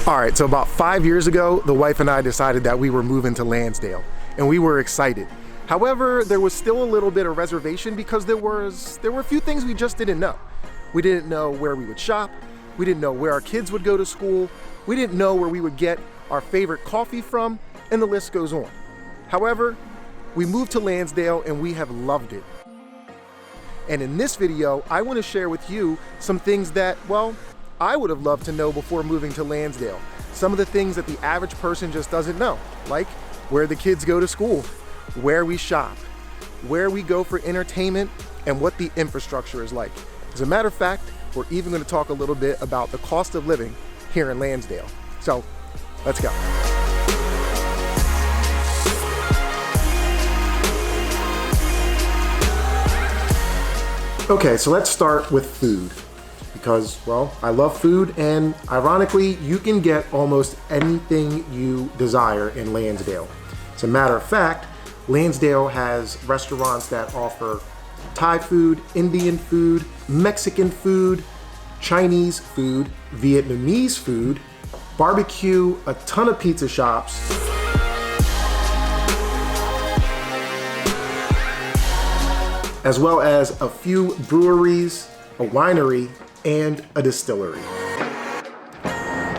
All right, so about 5 years ago, the wife and I decided that we were moving to Lansdale, and we were excited. However, there was still a little bit of reservation because there were a few things we just didn't know. We didn't know where we would shop. We didn't know where our kids would go to school. We didn't know where we would get our favorite coffee from, and the list goes on. However, we moved to Lansdale and we have loved it. And in this video, I want to share with you some things that, well, I would have loved to know before moving to Lansdale. Some of the things that the average person just doesn't know, like where the kids go to school, where we shop, where we go for entertainment, and what the infrastructure is like. As a matter of fact, we're even going to talk a little bit about the cost of living here in Lansdale. So, let's go. Okay, so let's start with food. Because, well, I love food, and ironically, you can get almost anything you desire in Lansdale. As a matter of fact, Lansdale has restaurants that offer Thai food, Indian food, Mexican food, Chinese food, Vietnamese food, barbecue, a ton of pizza shops, as well as a few breweries, a winery, and a distillery.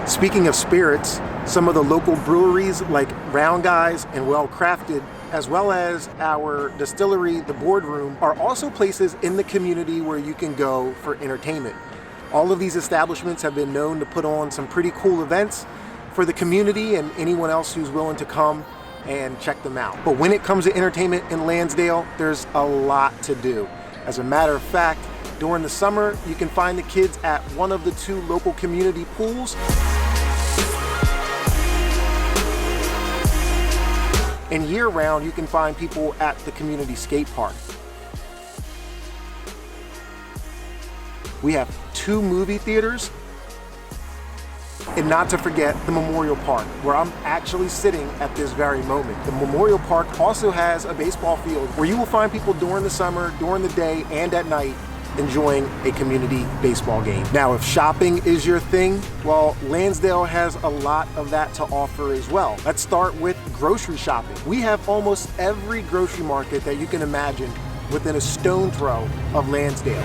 Speaking of spirits, some of the local breweries like Round Guys and Well Crafted, as well as our distillery, the Boardroom, are also places in the community where you can go for entertainment. All of these establishments have been known to put on some pretty cool events for the community and anyone else who's willing to come and check them out. But when it comes to entertainment in Lansdale, there's a lot to do. As a matter of fact, during the summer, you can find the kids at one of the two local community pools. And year-round, you can find people at the community skate park. We have 2 movie theaters, and not to forget the Memorial Park, where I'm actually sitting at this very moment. The Memorial Park also has a baseball field where you will find people during the summer, during the day, and at night enjoying a community baseball game. Now, if shopping is your thing, well, Lansdale has a lot of that to offer as well. Let's start with grocery shopping. We have almost every grocery market that you can imagine within a stone throw of Lansdale.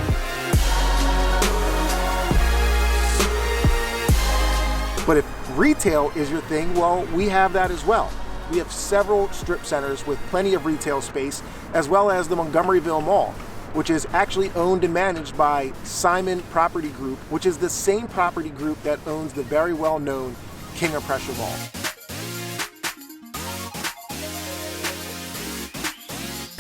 But if retail is your thing, well, we have that as well. We have several strip centers with plenty of retail space, as well as the Montgomeryville Mall, which is actually owned and managed by Simon Property Group, which is the same property group that owns the very well-known King of Prussia Mall.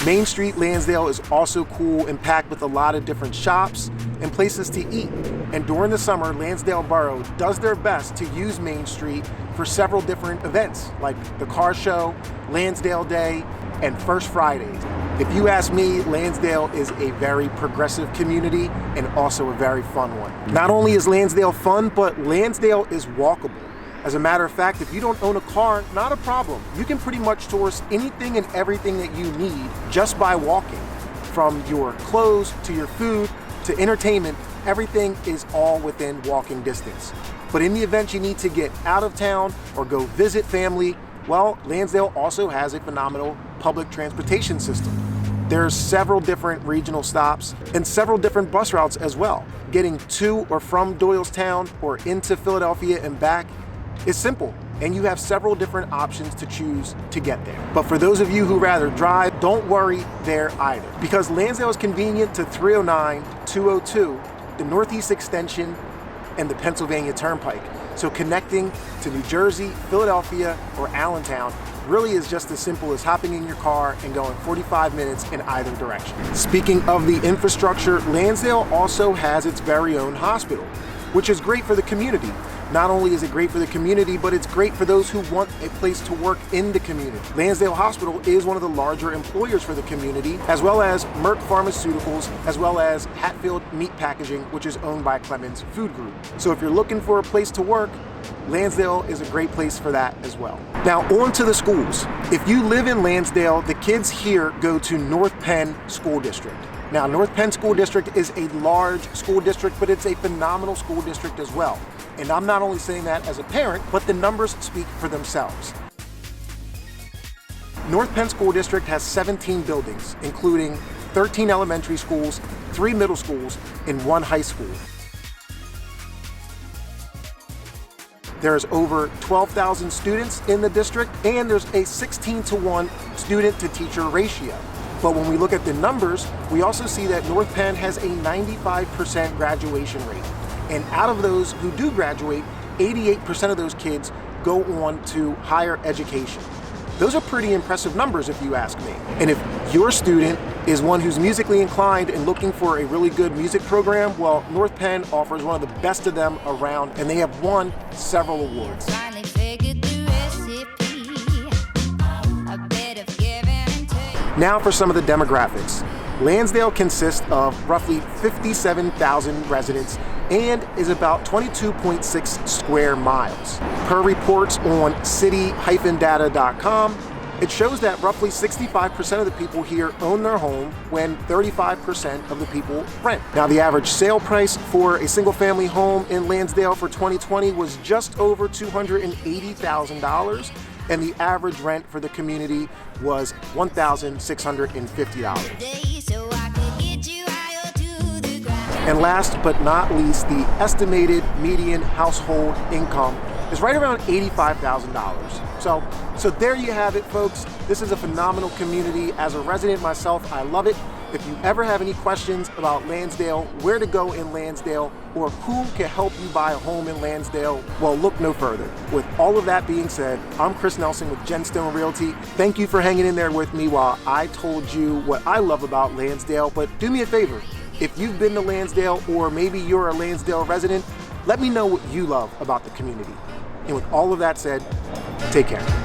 Main Street Lansdale is also cool and packed with a lot of different shops and places to eat. And during the summer, Lansdale Borough does their best to use Main Street for several different events, like the car show, Lansdale Day, and First Fridays. If you ask me, Lansdale is a very progressive community and also a very fun one. Not only is Lansdale fun, but Lansdale is walkable. As a matter of fact, if you don't own a car, not a problem. You can pretty much source anything and everything that you need just by walking. From your clothes to your food to entertainment, everything is all within walking distance. But in the event you need to get out of town or go visit family, well, Lansdale also has a phenomenal public transportation system. There's several different regional stops and several different bus routes as well. Getting to or from Doylestown or into Philadelphia and back is simple, and you have several different options to choose to get there. But for those of you who rather drive, don't worry there either, because Lansdale is convenient to 309, 202, the Northeast Extension, and the Pennsylvania Turnpike. So connecting to New Jersey, Philadelphia, or Allentown really is just as simple as hopping in your car and going 45 minutes in either direction. Speaking of the infrastructure, Lansdale also has its very own hospital, which is great for the community. Not only is it great for the community, but it's great for those who want a place to work in the community. Lansdale Hospital is one of the larger employers for the community, as well as Merck Pharmaceuticals, as well as Hatfield Meat Packaging, which is owned by Clemens Food Group. So if you're looking for a place to work, Lansdale is a great place for that as well. Now on to the schools. If you live in Lansdale, the kids here go to North Penn School District. Now, North Penn School District is a large school district, but it's a phenomenal school district as well. And I'm not only saying that as a parent, but the numbers speak for themselves. North Penn School District has 17 buildings, including 13 elementary schools, 3 middle schools, and 1 high school. There's over 12,000 students in the district, and there's a 16-to-1 student-to-teacher ratio. But when we look at the numbers, we also see that North Penn has a 95% graduation rate. And out of those who do graduate, 88% of those kids go on to higher education. Those are pretty impressive numbers if you ask me. And if your student is one who's musically inclined and looking for a really good music program, well, North Penn offers one of the best of them around, and they have won several awards. Now for some of the demographics. Lansdale consists of roughly 57,000 residents and is about 22.6 square miles. Per reports on city-data.com, it shows that roughly 65% of the people here own their home when 35% of the people rent. Now, the average sale price for a single-family home in Lansdale for 2020 was just over $280,000, and the average rent for the community was $1,650. And last but not least, the estimated median household income is right around $85,000. So there you have it, folks. This is a phenomenal community. As a resident myself, I love it. If you ever have any questions about Lansdale, where to go in Lansdale, or who can help you buy a home in Lansdale, well, look no further. With all of that being said, I'm Chris Nelson with Genstone Realty. Thank you for hanging in there with me while I told you what I love about Lansdale. But do me a favor, if you've been to Lansdale, or maybe you're a Lansdale resident, let me know what you love about the community. And with all of that said, take care.